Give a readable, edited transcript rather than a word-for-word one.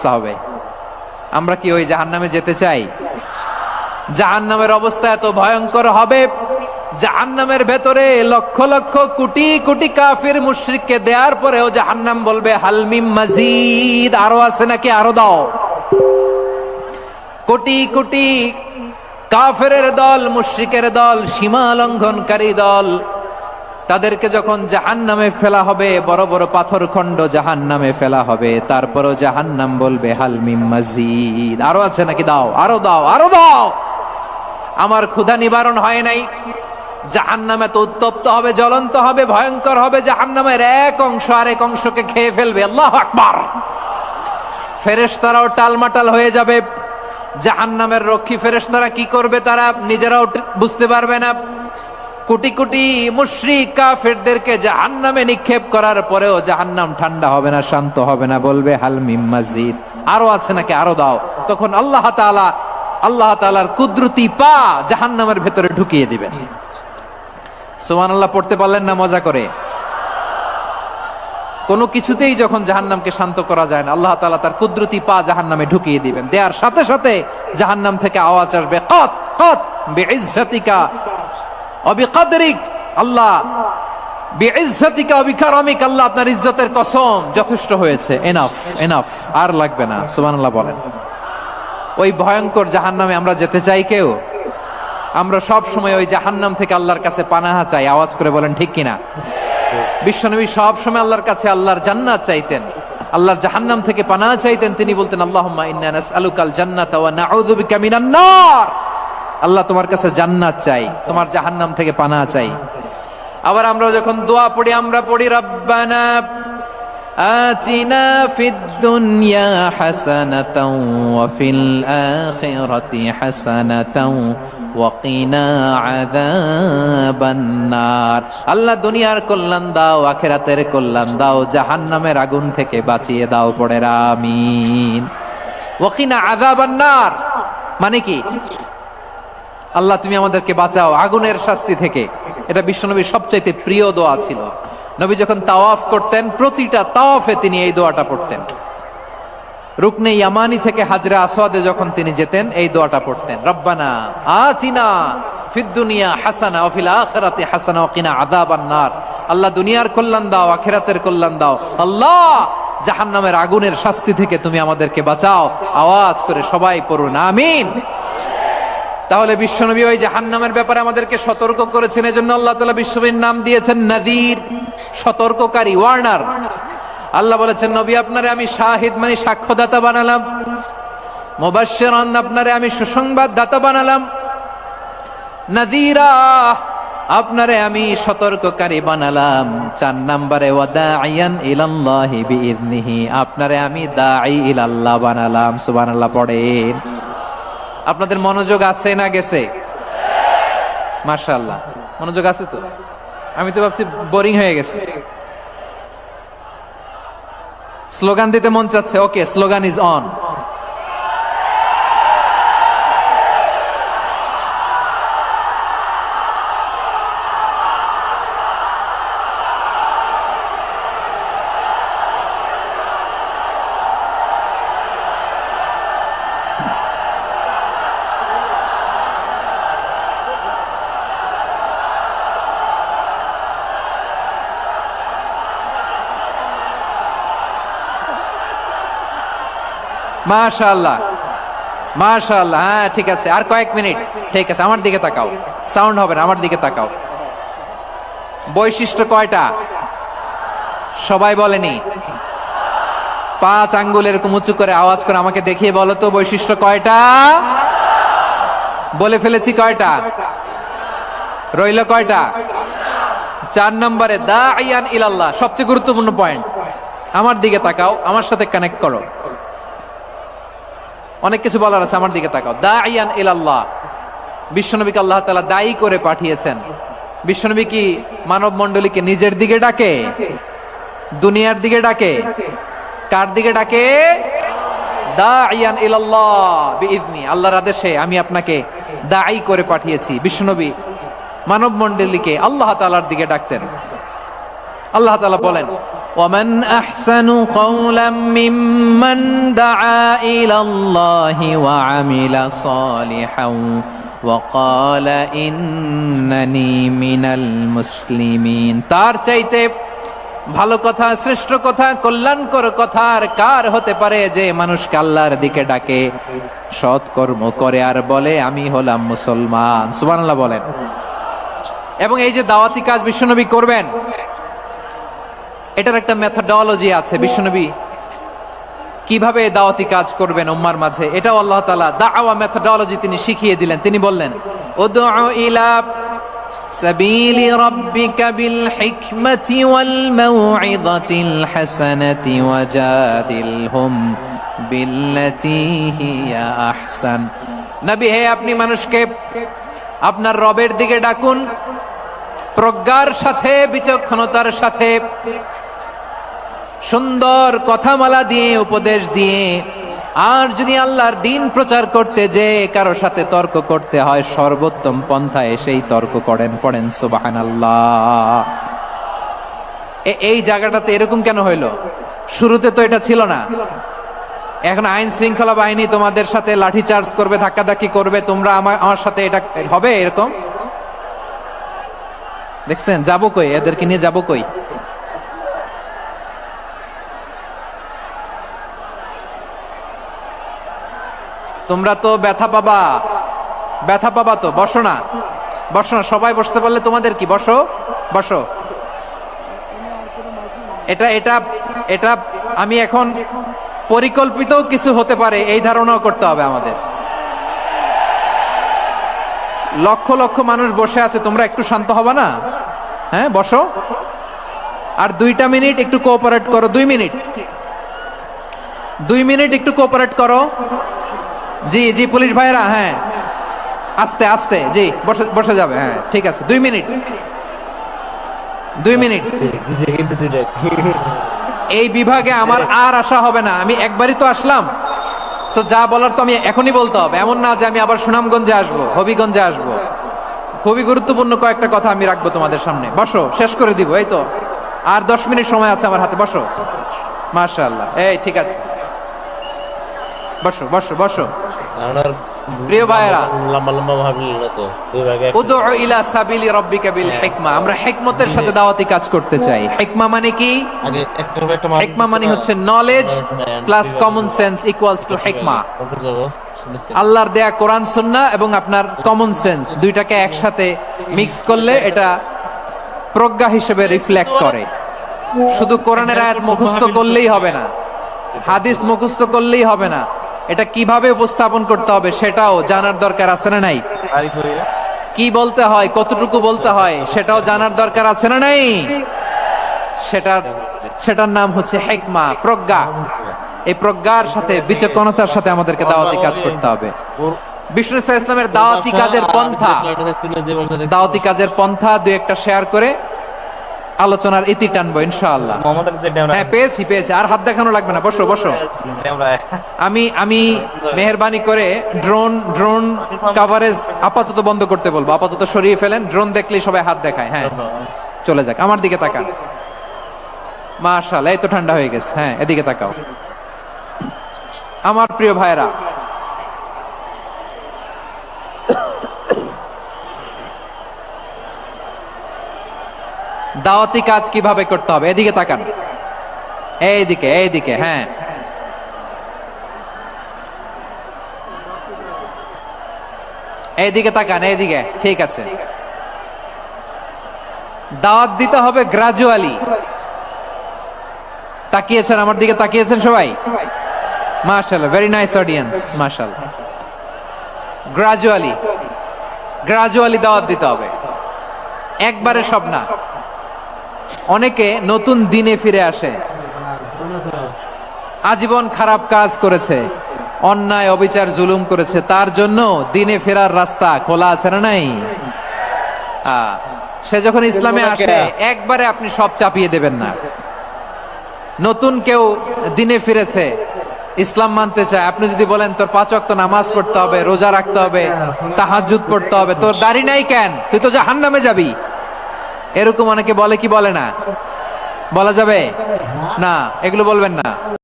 অবস্থা হবে? আমরা কি ওই জাহান্নামে যেতে চাই? জাহান্নামের অবস্থা এত ভয়ঙ্কর হবে, জাহান্নামের ভেতরে লক্ষ লক্ষ কোটি কোটি কাফির মুশরিককে দেওয়ার পরেও জাহান্নাম বলবে হাল মিন মাজিদ, আরো আছে নাকি, আরো দাও। কোটি কোটি কাফেরের দল, মুশরিকের দল, সীমা লঙ্ঘনকারী দল, তাদেরকে যখন জাহান্নামে ফেলা হবে, বড় বড় পাথরখণ্ড জাহান্নামে ফেলা হবে, তারপরও জাহান্নাম বলবে হাল মিন মাজিদ, আরো আছে নাকি, দাও, আরো দাও, আরো দাও। আমার ক্ষুধা নিবারণ হয় নাই। জাহান্নামে তো উত্তপ্ত হবে, জ্বলন্ত হবে, ভয়ঙ্কর হবে। জাহান্নামের এক অংশ আরেক অংশকে খেয়ে ফেলবে। আল্লাহু আকবার। ফেরেশতারাও টালমাটাল হয়ে যাবে। জাহান্নামের রক্ষী ফেরেশতারা কি করবে তারা নিজেরাও বুঝতে পারবে না। কোটি কোটি মুশরিক কাফেরদেরকে জাহান্নামে নিক্ষেপ করার পরেও জাহান্নাম ঠান্ডা হবে না, শান্ত হবে না, বলবে হাল মিন মাজিদ, আরো আছে নাকি, আরো দাও। তখন আল্লাহ তাআলার কুদরতি পা জাহান্নামের ভেতরে ঢুকিয়ে দিবেন। সুবহানাল্লাহ পড়তে পারলেন না মজা করে? কোনো কিছুতেই যখন জাহান্নামকে শান্ত করা যায় না, আল্লাহ তাআলা তার কুদরতি পা জাহান্নামে ঢুকিয়ে দিবেন। দেয়ার সাথে সাথে জাহান্নাম থেকে আওয়াজ আসবে, কাত কাত বিইজ্জাতিকা ওয়া বিকদরিক, আল্লাহ বিইজ্জাতিকা ওয়া বিকারামিক, আল্লাহ আপনার ইজ্জতের কসম, যথেষ্ট হয়েছে, এনাফ এনাফ, আর লাগবে না। সুবহানাল্লাহ বলেন। ওই ভয়ঙ্কর জাহান্নামে আমরা যেতে চাই কেউ? আমরা সব সময় ওই জাহান্নাম থেকে আল্লাহর কাছে পানাহা চাই। আওয়াজ করে বলেন ঠিক কিনা? বিশ্বনবী সব সময় আল্লাহর কাছে আল্লাহর জান্নাত চাইতেন, আল্লাহর জাহান্নাম থেকে পানাহা চাইতেন। তিনি বলতেন আল্লাহুম্মা ইন্না নাসআলুকাল জান্নাতা ওয়া নাউযু বিকা মিনান নার, আল্লাহ তোমার কাছে জান্নাত চাই, তোমার জাহান্নাম থেকে পানাহা চাই। আবার আমরা যখন দোয়া পড়ি, আমরা পড়ি রব্বানা আতিনা ফিদ দুনিয়া হাসানাতাও ওয়া ফিল আখিরাতি হাসানাতাও ওয়া কিনা আযাবান নার, আল্লাহ দুনিয়ার কল্যাণ দাও, আখিরাতের কল্যাণ দাও, জাহান্নামের আগুন থেকে বাঁচিয়ে দাও। পড়ে আমিন। ওয়া কিনা আযাবান নার মানে কি? আল্লাহ তুমি আমাদেরকে বাঁচাও আগুনের শাস্তি থেকে। এটা বিশ্বনবীর সবচাইতে প্রিয় দোয়া ছিল। নবী যখন তাওয়াফ করতেন, প্রতিটা তাওয়াফে তিনি এই দোয়াটা পড়তেন। রুকনে ইয়ামানি থেকে হাজরা আসওয়াদে যখন তিনি যেতেন, এই দোয়াটা পড়তেন, রব্বানা আতিনা ফিদ দুনিয়া হাসানা ওয়া ফিল আখিরাতি হাসানা ওয়া কিনা আযাবান নার, আল্লাহ দুনিয়ার কল্যাণ দাও, আখিরাতের কল্যাণ দাও, আল্লাহ জাহান্নামের আগুনের শাস্তি থেকে তুমি আমাদেরকে বাঁচাও। আওয়াজ করে সবাই পড়ুন আমিন। তাহলে বিশ্বনবী ওই জাহান্নামের ব্যাপারে আমাদেরকে সতর্ক করেছেন। এজন্য আল্লাহ তাআলা বিশ্বনবীর নাম দিয়েছেন নাযীর, সতর্ককারী, ওয়ার্নার। আল্লাহ বলেছেন নবী আপনারে আমি শাহিদ মানে সাক্ষ্যদাতা বানালাম, মুবাশশিরান আপনারে আমি সুসংবাদ দাতা বানালাম, নাযীরা আপনারে আমি সতর্ককারী বানালাম। 4 নম্বরে ওয়া দাঈয়ান ইলাল্লাহি বিইذনিহি, আপনারে আমি দাঈ ইলাল্লাহ বানালাম। সুবহানাল্লাহ পড়েন। আপনাদের মনোযোগ আছে না গেছে? মাশাআল্লাহ মনোযোগ আছে তো? আমি তো ভাবছি বোরিং হয়ে গেছে। স্লোগান দিতে মন চাচ্ছে। ওকে, স্লোগান ইজ অন। মাশাআল্লাহ মাশাআল্লাহ, হ্যাঁ ঠিক আছে, আর কয়েক মিনিট। ঠিক আছে, আমার দিকে তাকাও, সাউন্ড হবে না, আমার দিকে তাকাও। বৈশিষ্ট্য কয়টা সবাই বলেনি? 5 আঙ্গুল এরকম উঁচু করে আওয়াজ করে আমাকে দেখিয়ে বলো তো বৈশিষ্ট্য কয়টা? বলে ফেলেছি কয়টা? রইল কয়টা? 4 নম্বরে দাঈয়ান ইলাল্লাহ, সবচেয়ে গুরুত্বপূর্ণ পয়েন্ট। আমার দিকে তাকাও, আমার সাথে কানেক্ট করো। অনেক কিছু বলার আছে, আমার দিকে তাকাও। দাঈয়ান ইলাল্লাহ, বিশ্বনবীকে আল্লাহ তাআলা দায়ী করে পাঠিয়েছেন। বিশ্বনবী কি মানব মণ্ডলীকে নিজের দিকে ডাকে? দুনিয়ার দিকে ডাকে? কার দিকে ডাকে? দাঈয়ান ইলাল্লাহ বিইذনি, আল্লাহর আদেশে আমি আপনাকে দায়ী করে পাঠিয়েছি। বিশ্বনবী মানব মণ্ডলীকে আল্লাহ তাআলার দিকে ডাকতেন। আল্লাহ তাআলা বলেন ومن أحسن قولا ممن دعا إلى الله وعمل صالحا وقال إنني من المسلمين। তার চাইতে ভালো কথা, শ্রেষ্ঠ কথা, কল্যাণকর কথা আর কার হতে পারে যে মানুষকে আল্লাহর দিকে ডাকে, সৎ কর্ম করে আর বলে আমি হলাম মুসলমান। সুবহানাল্লাহ বলেন। এবং এই যে দাওয়াতি কাজ বিশ্বনবী করবেন, এটার একটা মেথডোলজি আছে। বিশ্বনবী কিভাবে দাওয়াতি কাজ করবেন উম্মার মাঝে, এটাও আল্লাহ তাআলা দাওয়া মেথডোলজি তিনি শিখিয়ে দিলেন। তিনি বললেন উদউ ইলা সাবিলি রাব্বিকা বিল হিকমাতি ওয়াল মাউইযাতিল হাসানাতি ওয়াজাদিলহুম বিল্লাতী হিয়া আহসান। নবী হে, আপনি মানুষকে আপনার রবের দিকে ডাকুন প্রজ্ঞার সাথে, বিচক্ষণতার সাথে, সুন্দর কথামালা দিয়ে, উপদেশ দিয়ে। আর যদি আল্লাহর দিন প্রচার করতে যে কারো সাথে তর্ক করতে হয়, সর্বোত্তম পন্থায় সেই তর্ক করেন। পড়েন সুবহানাল্লাহ। এই জায়গাটাতে এরকম কেন হইল? শুরুতে তো এটা ছিল না। এখন আইন শৃঙ্খলা বাহিনী তোমাদের সাথে লাঠি চার্জ করবে, ধাক্কাধাক্কি করবে, তোমরা আমার সাথে এটা হবে এরকম? দেখছেন যাবো কই, এদেরকে নিয়ে যাবো কই? তোমরা তো ব্যথা পাবা, ব্যথা পাবা তো। বসো না, বসো না, সবাই বসতে পারলে তোমাদের কি, বসো বসো। এটা এটা এটা আমি এখন পরিকল্পিত কিছু হতে পারে এই ধারণাও করতে হবে আমাদের। লক্ষ লক্ষ মানুষ বসে আছে, তোমরা একটু শান্ত হবা না? হ্যাঁ বসো। আর 2টা মিনিট একটু কোঅপারেট করো। 2 মিনিট, 2 মিনিট একটু কোঅপারেট করো। জি জি পুলিশ ভাইরা, হ্যাঁ আস্তে আস্তে, জি বসে বসে যাবে। হ্যাঁ ঠিক আছে, 2 মিনিট, 2 মিনিট। এই বিভাগে আমার আর আসা হবে না, আমি একবারই তো আসলাম। সো যা বলার তো আমি এখনই বলতে হবে, এমন না যে আমি আবার সুনামগঞ্জে আসবো, হবিগঞ্জে আসবো। খুবই গুরুত্বপূর্ণ কয়েকটা কথা আমি রাখবো তোমাদের সামনে। বসো, শেষ করে দিব। এই তো আর 10 মিনিট সময় আছে আমার হাতে। বসো, মাশাআল্লাহ। এই ঠিক আছে, বসো বসো বসো। প্রিয় ভাইরা, উদউ ইলা সাবিলি রাব্বিকা বিল হিকমা। আমরা হিকমতের সাথে দাওয়াতি কাজ করতে চাই। হিকমা মানে কি? হিকমা মানে হচ্ছে knowledge plus common sense equals to হিকমা। আল্লাহর দেয়া কোরআন সুন্নাহ এবং আপনার কমন সেন্স দুইটাকে একসাথে মিক্স করলে এটা প্রজ্ঞা হিসেবে রিফ্লেক্ট করে। শুধু কোরআনের আয়াত মুখস্থ করলেই হবে না, হাদিস মুখস্থ করলেই হবে না, এটা কিভাবে উপস্থাপন করতে হবে সেটাও জানার দরকার আছে না নাই? কি বলতে হয়, কতটুকু বলতে হয় সেটাও জানার দরকার আছে না নাই? সেটার নাম হচ্ছে হিকমা, প্রজ্ঞা। এই প্রজ্ঞার সাথে, বিচক্ষণতার সাথে আমাদেরকে দাওয়াতি কাজ করতে হবে। বিষ্ণু ইসলামের দাওয়াতি কাজের পন্থা, দাওয়াতি কাজের পন্থা 2-1টা শেয়ার করে আলোচনার ইতি টানবো ইনশাআল্লাহ। হ্যাঁ পেয়েছি পেয়েছি, আর হাত দেখানো লাগবে না। বসো বসো। আমি মেহেরবানি করে ড্রোন কভারেজ আপাতত বন্ধ করতে বলবো, আপাতত সরিয়ে ফেলেন। ড্রোন দেখলেই সবাই হাত দেখায়। হ্যাঁ চলে যাক, আমার দিকে তাকান। মাশাআল্লাহ, এই তো ঠান্ডা হয়ে গেছে। হ্যাঁ এদিকে তাকাও। আমার প্রিয় ভাইরা, দাওয়াতি কাজ কিভাবে করতে হবে এদিকে তাকান। এইদিকে এইদিকে, হ্যাঁ এইদিকে তাকান, এইদিকে। ঠিক আছে, দাওয়াত দিতে হবে গ্রাজুয়ালি। তাকিয়েছেন আমার দিকে, তাকিয়েছেন সবাই? মাশাআল্লাহ, ভেরি নাইস অডিয়েন্স, মাশাআল্লাহ। গ্রাজুয়ালি গ্রাজুয়ালি দাওয়াত দিতে হবে, একবারে সব না। অনেকে নতুন দিনে ফিরে আসে, আজীবন খারাপ কাজ করেছে, অন্যায় অবিচার জুলুম করেছে, তার জন্য দিনে ফেরার রাস্তা খোলা আছে না নাই? সে যখন ইসলামে আসে একবারে আপনি সব চাপিয়ে দেবেন না। নতুন কেউ দিনে ফিরেছে, ইসলাম মানতে চায়, আপনি যদি বলেন তোর 5 ওয়াক্ত নামাজ পড়তে হবে, রোজা রাখতে হবে, তাহাজ্জুদ পড়তে হবে, তোর দাড়ি নাই কেন, তুই তো জাহান্নামে যাবি, এরকম অনেকে বলে কি বলে না? বলা যাবে না, এগুলো বলবেন না।